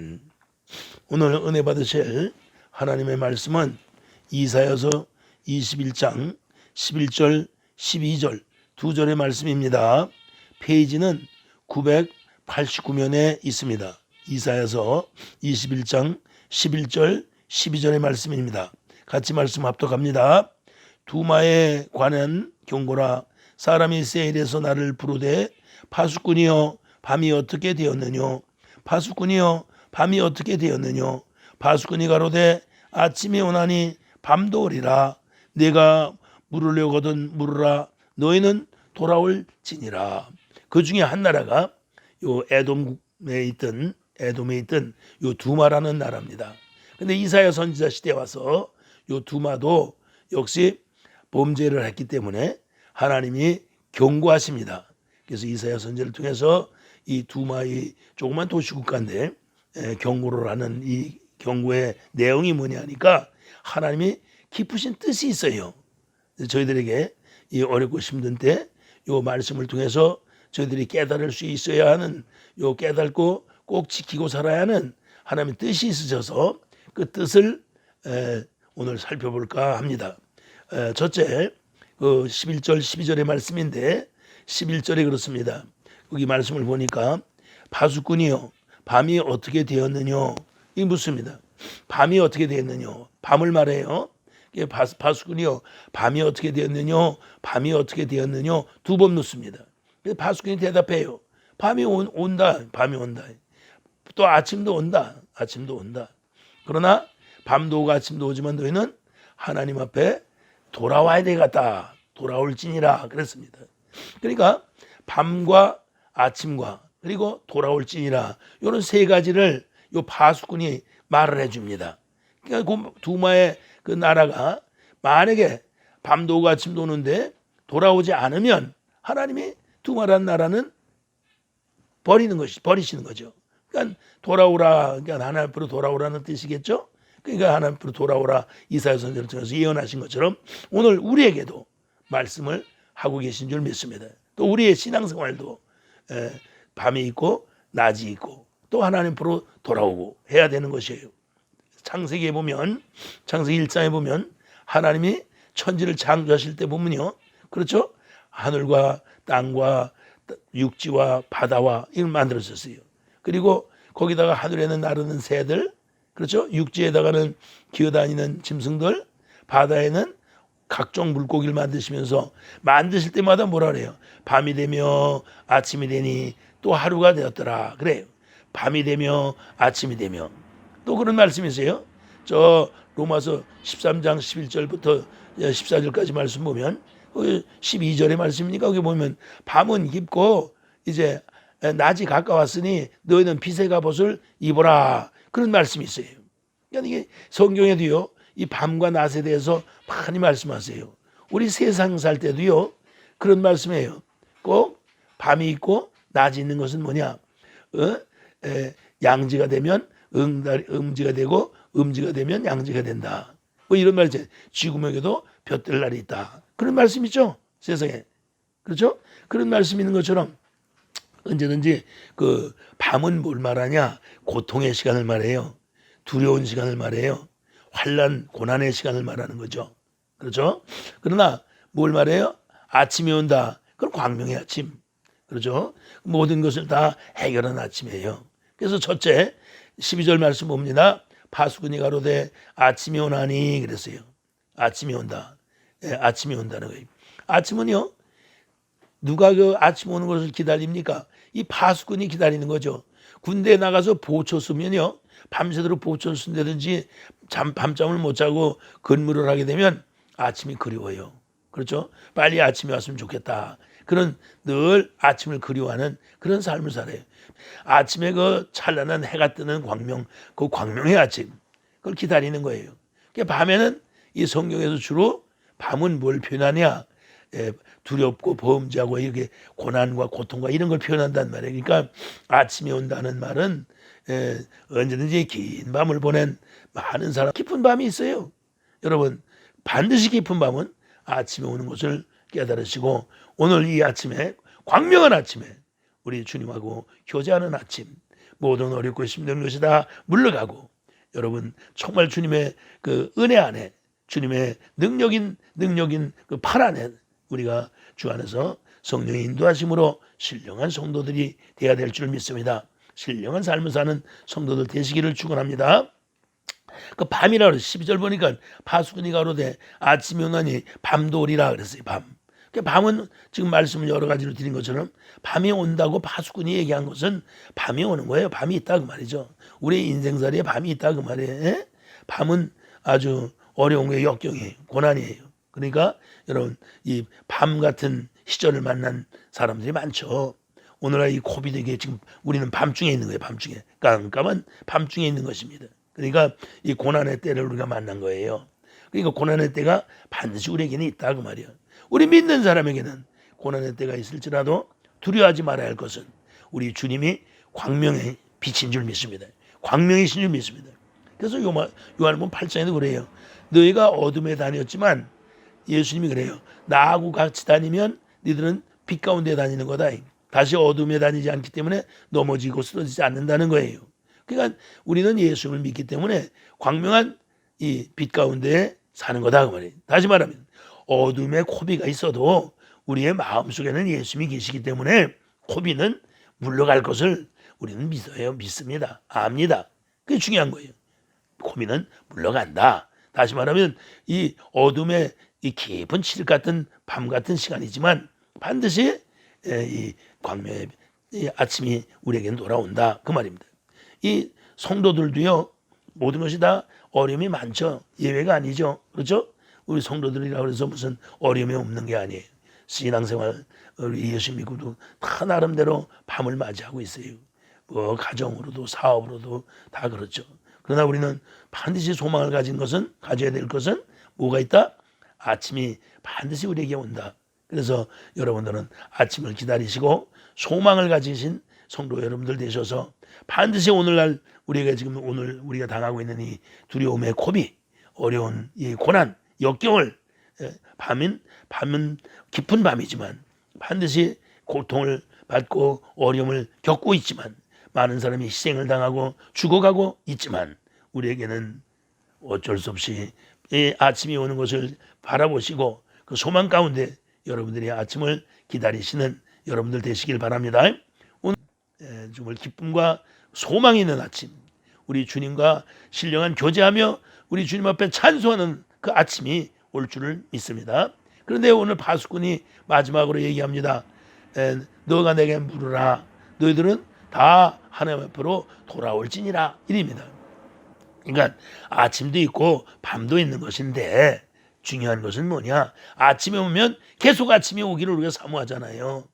아멘. 오늘 은혜 받으실 하나님의 말씀은 이사야서 21장 11절 12절 두 절의 말씀입니다. 페이지는 989면에 있습니다. 이사야서 21장 11절 12절의 말씀입니다. 같이 말씀 합독합니다. 두마에 관한 경고라. 사람이 세일에서 나를 부르되 파수꾼이여 밤이 어떻게 되었느냐. 파수꾼이여 밤이 어떻게 되었느냐. 파수꾼이 가로되 아침이 오나니 밤도 오리라. 내가 물으려거든 물으라. 너희는 돌아올지니라. 그 중에 한 나라가 요 에돔에 있던 요 두마라는 나라입니다. 근데 이사야 선지자 시대에 와서 요 두마도 역시 범죄를 했기 때문에 하나님이 경고하십니다. 그래서 이사야 선지자를 통해서 이 두마의 조그만 도시국가인데 경고를 하는 이 경고의 내용이 뭐냐 하니까 하나님이 깊으신 뜻이 있어요. 저희들에게 이 어렵고 힘든 때 이 말씀을 통해서 저희들이 깨달을 수 있어야 하는, 요 깨닫고 꼭 지키고 살아야 하는 하나님의 뜻이 있으셔서 그 뜻을 오늘 살펴볼까 합니다. 첫째, 그 11절 12절의 말씀인데 11절에 그렇습니다. 여기 말씀을 보니까 파수꾼이요 밤이 어떻게 되었느냐 이 묻습니다. 밤이 어떻게 되었느냐, 밤을 말해요. 파수꾼이요 밤이 어떻게 되었느냐, 밤이 어떻게 되었느냐 두 번 묻습니다. 그래서 파수꾼이 대답해요. 밤이 온다. 밤이 온다. 또 아침도 온다. 아침도 온다. 그러나 밤도 오고 아침도 오지만 너희는 하나님 앞에 돌아와야 되겠다. 돌아올지니라 그랬습니다. 그러니까 밤과 아침과 그리고 돌아올지니라 이런 세 가지를 요 파수꾼이 말을 해줍니다. 그러니까 그 두마의 그 나라가 만약에 밤도 오고 아침도 오는데 돌아오지 않으면 하나님이 두마라는 나라는 버리시는 거죠. 그러니까 돌아오라, 그러니까 하나님 앞으로 돌아오라는 뜻이겠죠. 그러니까 하나님 앞으로 돌아오라 이사야 선지자를 통해서 예언하신 것처럼 오늘 우리에게도 말씀을 하고 계신 줄 믿습니다. 또 우리의 신앙생활도 밤이 있고 낮이 있고 또 하나님 앞으로 돌아오고 해야 되는 것이에요. 창세기에 보면, 창세기 1장에 보면 하나님이 천지를 창조하실 때 보면요, 그렇죠? 하늘과 땅과 육지와 바다와 이걸 만들어졌어요. 그리고 거기다가 하늘에는 나르는 새들, 그렇죠? 육지에다가는 기어다니는 짐승들, 바다에는 각종 물고기를 만드시면서 만드실 때마다 뭐라 그래요? 밤이 되며 아침이 되니 또 하루가 되었더라 그래요. 밤이 되며 아침이 되며 또 그런 말씀이 있어요. 저 로마서 13장 11절부터 14절까지 말씀 보면 12절의 말씀이니까 거기 보면 밤은 깊고 이제 낮이 가까웠으니 너희는 빛의 갑옷을 입어라 그런 말씀이 있어요. 그러니까 이게 성경에도요 이 밤과 낮에 대해서 많이 말씀하세요. 우리 세상 살 때도요 그런 말씀이에요. 꼭 밤이 있고 낮이 있는 것은 뭐냐? 양지가 되면 음지가 되고 음지가 되면 양지가 된다. 뭐 이런 말이죠. 쥐구멍에도 볕들 날이 있다. 그런 말씀이죠. 세상에. 그렇죠? 그런 말씀이 있는 것처럼 언제든지 그 밤은 뭘 말하냐? 고통의 시간을 말해요. 두려운 시간을 말해요. 환난, 고난의 시간을 말하는 거죠. 그렇죠? 그러나 뭘 말해요? 아침이 온다. 그건 광명의 아침. 그렇죠? 모든 것을 다 해결한 아침이에요. 그래서 첫째 12절 말씀 봅니다. 파수꾼이 가로되 아침이 오나니 그랬어요. 아침이 온다. 아침이 온다는 거예요. 아침은요. 누가 그 아침 오는 것을 기다립니까? 이 파수꾼이 기다리는 거죠. 군대에 나가서 보초 쓰면요. 밤새도록 보초를 쓴다든지 밤잠을 못 자고 근무를 하게 되면 아침이 그리워요. 그렇죠? 빨리 아침이 왔으면 좋겠다. 그런 늘 아침을 그리워하는 그런 삶을 살아요. 아침에 그 찬란한 해가 뜨는 광명, 그 광명의 아침, 그걸 기다리는 거예요. 그러니까 밤에는 이 성경에서 주로 밤은 뭘 표현하냐? 두렵고 범죄하고 이렇게 고난과 고통과 이런 걸 표현한단 말이에요. 그러니까 아침이 온다는 말은 언제든지 긴 밤을 보낸 많은 사람, 깊은 밤이 있어요. 여러분 반드시 깊은 밤은 아침에 오는 것을 깨달으시고 오늘 이 아침에 광명한 아침에 우리 주님하고 교제하는 아침, 모든 어렵고 힘든 것이 다 물러가고 여러분 정말 주님의 그 은혜 안에 주님의 능력인 그 팔 안에 우리가 주 안에서 성령의 인도하심으로 신령한 성도들이 되어야 될 줄 믿습니다. 신령한 삶을 사는 성도들 되시기를 축원합니다. 그 밤이라 그래서 12절 보니까 파수꾼이 가로되 아침이 오나니 밤도 오리라 그랬어요. 밤. 밤은 지금 말씀을 여러 가지로 드린 것처럼 밤이 온다고 파수꾼이 얘기한 것은 밤이 오는 거예요. 밤이 있다 그 말이죠. 우리의 인생살이에 밤이 있다 그 말이에요. 밤은 아주 어려운 거예요. 역경이에요. 고난이에요. 그러니까 여러분 이 밤 같은 시절을 만난 사람들이 많죠. 오늘날 이 코비드에 지금 우리는 밤중에 있는 거예요. 밤중에 깜깜한 밤중에 있는 것입니다. 그러니까 이 고난의 때를 우리가 만난 거예요. 그러니까 고난의 때가 반드시 우리에게는 있다 그 말이에요. 우리 믿는 사람에게는 고난의 때가 있을지라도 두려워하지 말아야 할 것은 우리 주님이 광명의 빛인 줄 믿습니다. 광명이신 줄 믿습니다. 그래서 요한복음 8장에도 그래요. 너희가 어둠에 다녔지만 예수님이 그래요. 나하고 같이 다니면 너희들은 빛 가운데 다니는 거다. 다시 어둠에 다니지 않기 때문에 넘어지고 쓰러지지 않는다는 거예요. 그러니까 우리는 예수님을 믿기 때문에 광명한 이 빛 가운데 사는 거다 그 말이에요. 다시 말하면 어둠에 코비가 있어도 우리의 마음속에는 예수님이 계시기 때문에 코비는 물러갈 것을 우리는 믿습니다. 압니다. 그게 중요한 거예요. 코비는 물러간다. 다시 말하면 이 어둠의 이 깊은 칠흑 같은 밤 같은 시간이지만 반드시 이 광명의 아침이 우리에게는 돌아온다 그 말입니다. 이 성도들도요 모든 것이 다 어려움이 많죠. 예외가 아니죠. 그렇죠? 우리 성도들이라고 해서 무슨 어려움이 없는 게 아니에요. 신앙생활 우리 예수 믿고도 다 나름대로 밤을 맞이하고 있어요. 뭐 가정으로도 사업으로도 다 그렇죠. 그러나 우리는 반드시 소망을 가져야 될 것은 뭐가 있다? 아침이 반드시 우리에게 온다. 그래서 여러분들은 아침을 기다리시고 소망을 가지신 성도 여러분들 되셔서 반드시 오늘날 우리가 지금 오늘 우리가 당하고 있는 이 두려움의 고비, 어려운 이 고난, 역경을 밤은 깊은 밤이지만 반드시 고통을 받고 어려움을 겪고 있지만 많은 사람이 희생을 당하고 죽어가고 있지만 우리에게는 어쩔 수 없이 이 아침이 오는 것을 바라보시고 그 소망 가운데 여러분들이 아침을 기다리시는 여러분들 되시길 바랍니다. 오늘 정말 기쁨과 소망이 있는 아침, 우리 주님과 신령한 교제하며 우리 주님 앞에 찬송하는 그 아침이 올 줄을 믿습니다. 그런데 오늘 파수꾼이 마지막으로 얘기합니다. 너가 내게 물으라. 너희들은 다 하나님 앞으로 돌아올지니라. 이입니다. 그러니까 아침도 있고 밤도 있는 것인데 중요한 것은 뭐냐? 아침에 오면 계속 아침이 오기를 우리가 사모하잖아요.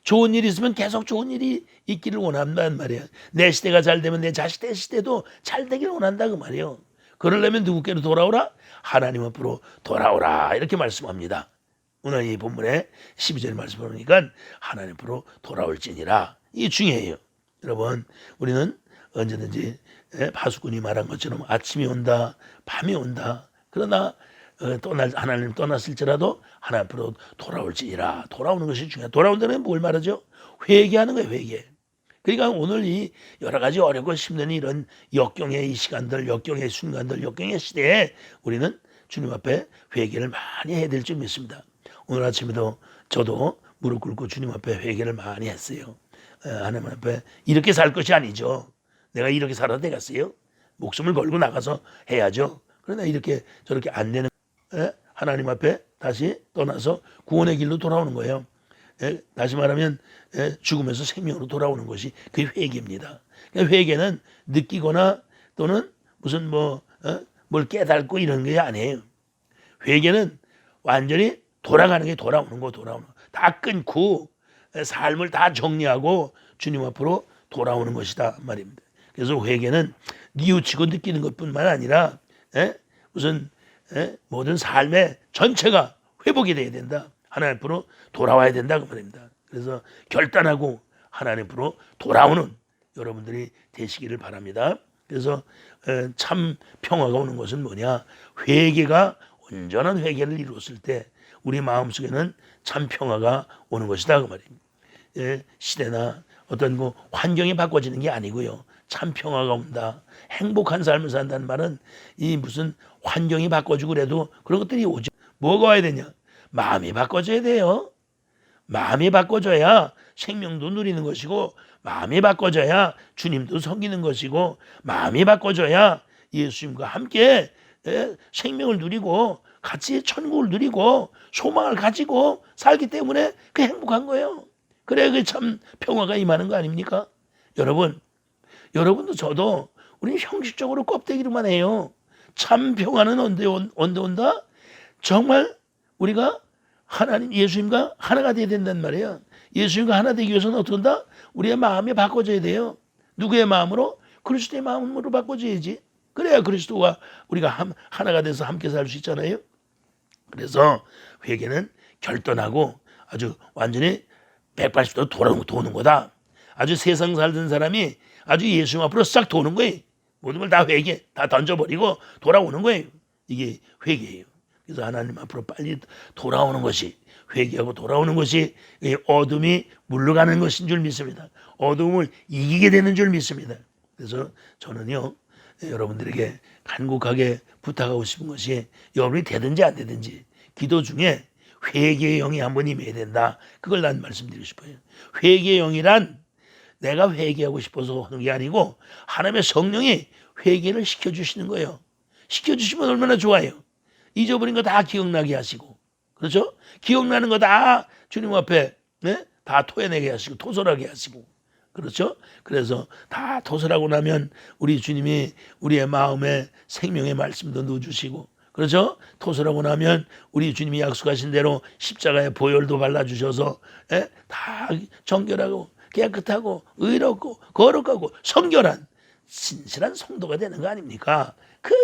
좋은 일이 있으면 계속 좋은 일이 있기를 원한단 말이에요. 내 시대가 잘 되면 내 자식의 시대도 잘 되기를 원한다 그 말이에요. 그러려면 누구께로 돌아오라? 하나님 앞으로 돌아오라 이렇게 말씀합니다. 오늘 이 본문에 12절 말씀을 보니까 하나님 앞으로 돌아올지니라. 이게 중요해요. 여러분 우리는 언제든지 파수꾼이 말한 것처럼 아침이 온다 밤이 온다. 그러나 하나님 떠났을지라도 하나님 앞으로 돌아올지니라. 돌아오는 것이 중요해요. 돌아온다는 뭘 말하죠? 회개하는 거예요. 회개. 그러니까 오늘 이 여러 가지 어렵고 힘든 이런 역경의 이 시간들, 역경의 순간들, 역경의 시대에 우리는 주님 앞에 회개를 많이 해야 될 줄 믿습니다. 오늘 아침에도 저도 무릎 꿇고 주님 앞에 회개를 많이 했어요. 하나님 앞에 이렇게 살 것이 아니죠. 내가 이렇게 살아도 되겠어요? 목숨을 걸고 나가서 해야죠. 그러나 이렇게 저렇게 안 되는 하나님 앞에 다시 떠나서 구원의 길로 돌아오는 거예요. 다시 말하면 죽음에서 생명으로 돌아오는 것이 그게 회개입니다. 그러니까 회개는 느끼거나 또는 무슨 뭘 깨닫고 이런 게 아니에요. 회개는 완전히 돌아가는 게 돌아오는 거. 다 끊고 삶을 다 정리하고 주님 앞으로 돌아오는 것이다 말입니다. 그래서 회개는 뉘우치고 느끼는 것뿐만 아니라 모든 삶의 전체가 회복이 돼야 된다. 하나님 앞으로 돌아와야 된다 그 말입니다. 그래서 결단하고 하나님 앞으로 돌아오는 여러분들이 되시기를 바랍니다. 그래서 참 평화가 오는 것은 뭐냐? 회개가 온전한 회개를 이루었을 때 우리 마음속에는 참 평화가 오는 것이다 그 말입니다. 시대나 어떤 그 환경이 바꿔지는 게 아니고요. 참 평화가 온다. 행복한 삶을 산다는 말은 이 무슨 환경이 바꿔지고 그래도 그런 것들이 오죠. 뭐가 와야 되냐? 마음이 바꿔져야 돼요. 마음이 바꿔져야 생명도 누리는 것이고, 마음이 바꿔져야 주님도 섬기는 것이고, 마음이 바꿔져야 예수님과 함께 생명을 누리고 같이 천국을 누리고 소망을 가지고 살기 때문에 그 행복한 거예요. 그래야 그 참 평화가 임하는 거 아닙니까? 여러분도 저도 우리는 형식적으로 껍데기로만 해요. 참 평화는 언제 온다? 정말 우리가 하나님 예수님과 하나가 돼야 된단 말이에요. 예수님과 하나 되기 위해서는 어떻게 한다? 우리의 마음이 바꿔져야 돼요. 누구의 마음으로? 그리스도의 마음으로 바꿔져야지. 그래야 그리스도와 우리가 하나가 돼서 함께 살 수 있잖아요. 그래서 회개는 결단하고 아주 완전히 180도 도는 거다. 아주 세상 살던 사람이 아주 예수님 앞으로 싹 도는 거예요. 모든 걸 다 회개, 다 던져버리고 돌아오는 거예요. 이게 회개예요. 그래서 하나님 앞으로 빨리 돌아오는 것이, 회개하고 돌아오는 것이 어둠이 물러가는 것인 줄 믿습니다. 어둠을 이기게 되는 줄 믿습니다. 그래서 저는요, 여러분들에게 간곡하게 부탁하고 싶은 것이, 여러분이 되든지 안 되든지 기도 중에 회개의 영이 한번 임해야 된다. 그걸 난 말씀드리고 싶어요. 회개의 영이란 내가 회개하고 싶어서 하는 게 아니고 하나님의 성령이 회개를 시켜주시는 거예요. 시켜주시면 얼마나 좋아요. 잊어버린 거 다 기억나게 하시고, 그렇죠? 기억나는 거 다 주님 앞에 다 토해내게 하시고 토설하게 하시고, 그렇죠? 그래서 다 토설하고 나면 우리 주님이 우리의 마음에 생명의 말씀도 넣어주시고, 그렇죠? 토설하고 나면 우리 주님이 약속하신 대로 십자가에 보혈도 발라주셔서 다 정결하고 깨끗하고 의롭고 거룩하고 성결한 신실한 성도가 되는 거 아닙니까?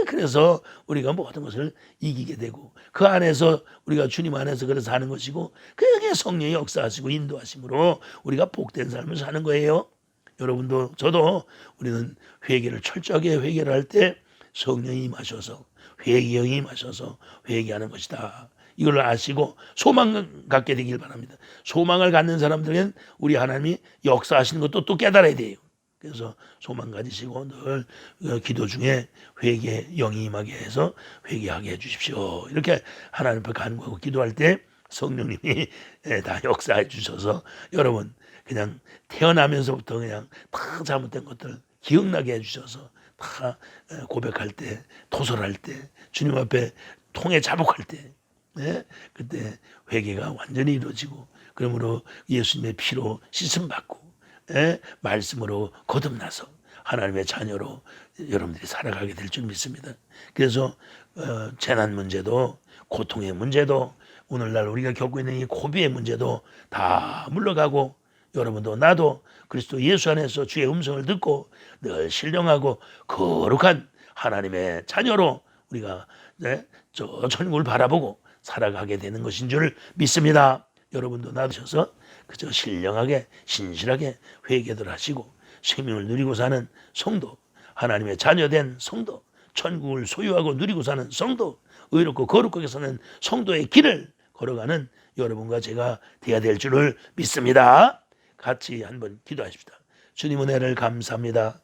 그래서 우리가 모든 것을 이기게 되고 그 안에서 우리가 주님 안에서 그래서 사는 것이고, 그게 성령이 역사하시고 인도하심으로 우리가 복된 삶을 사는 거예요. 여러분도 저도 우리는 회개를 철저하게 회개를 할 때 성령이 임하셔서 회개의 영이 임하셔서 회개하는 것이다. 이걸 아시고 소망 갖게 되길 바랍니다. 소망을 갖는 사람들은 우리 하나님이 역사하시는 것도 또 깨달아야 돼요. 그래서 소망 가지시고 늘 기도 중에 회개 영이 임하게 해서 회개하게 해주십시오. 이렇게 하나님 앞에 간구하고 기도할 때 성령님이 다 역사해 주셔서 여러분 그냥 태어나면서부터 그냥 다 잘못된 것들 기억나게 해주셔서 다 고백할 때, 토설할 때, 주님 앞에 통해 자복할 때, 그때 회개가 완전히 이루어지고, 그러므로 예수님의 피로 씻음 받고 말씀으로 거듭나서 하나님의 자녀로 여러분들이 살아가게 될 줄 믿습니다. 그래서 재난 문제도, 고통의 문제도, 오늘날 우리가 겪고 있는 이 고비의 문제도 다 물러가고, 여러분도 나도 그리스도 예수 안에서 주의 음성을 듣고 늘 신령하고 거룩한 하나님의 자녀로 우리가 저 천국을 바라보고 살아가게 되는 것인 줄 믿습니다. 여러분도 나두셔서 그저 신령하게 신실하게 회개들 하시고 생명을 누리고 사는 성도, 하나님의 자녀된 성도, 천국을 소유하고 누리고 사는 성도, 의롭고 거룩하게 사는 성도의 길을 걸어가는 여러분과 제가 되어야 될 줄을 믿습니다. 같이 한번 기도하십시다. 주님 은혜를 감사합니다.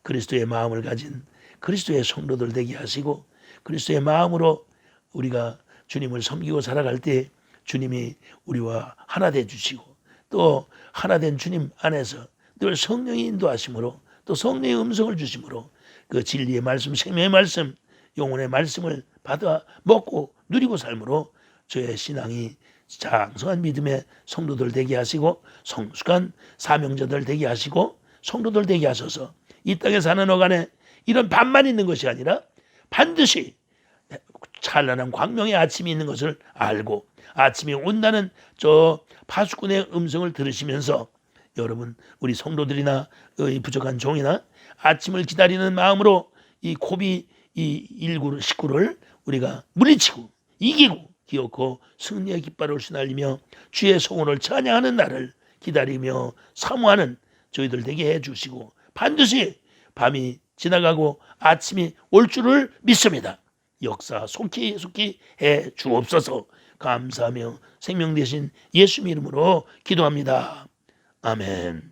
그리스도의 마음을 가진 그리스도의 성도들 되게 하시고, 그리스도의 마음으로 우리가 주님을 섬기고 살아갈 때 주님이 우리와 하나 돼 주시고, 또 하나 된 주님 안에서 늘 성령이 인도하심으로, 또 성령의 음성을 주심으로 그 진리의 말씀, 생명의 말씀, 영혼의 말씀을 받아 먹고 누리고 삶으로 저의 신앙이 장성한 믿음의 성도들 되게 하시고, 성숙한 사명자들 되게 하시고, 성도들 되게 하셔서 이 땅에 사는 어간에 이런 밤만 있는 것이 아니라 반드시 찬란한 광명의 아침이 있는 것을 알고, 아침이 온다는 저 파수꾼의 음성을 들으시면서 여러분, 우리 성도들이나 이 부족한 종이나 아침을 기다리는 마음으로 이 고비 이 19를 우리가 물리치고 이기고 기어코 승리의 깃발을 휘날리며 주의 성원을 찬양하는 날을 기다리며 사모하는 저희들 되게 해주시고, 반드시 밤이 지나가고 아침이 올 줄을 믿습니다. 역사 속히 해 주옵소서. 감사하며 생명 되신 예수 이름으로 기도합니다. 아멘.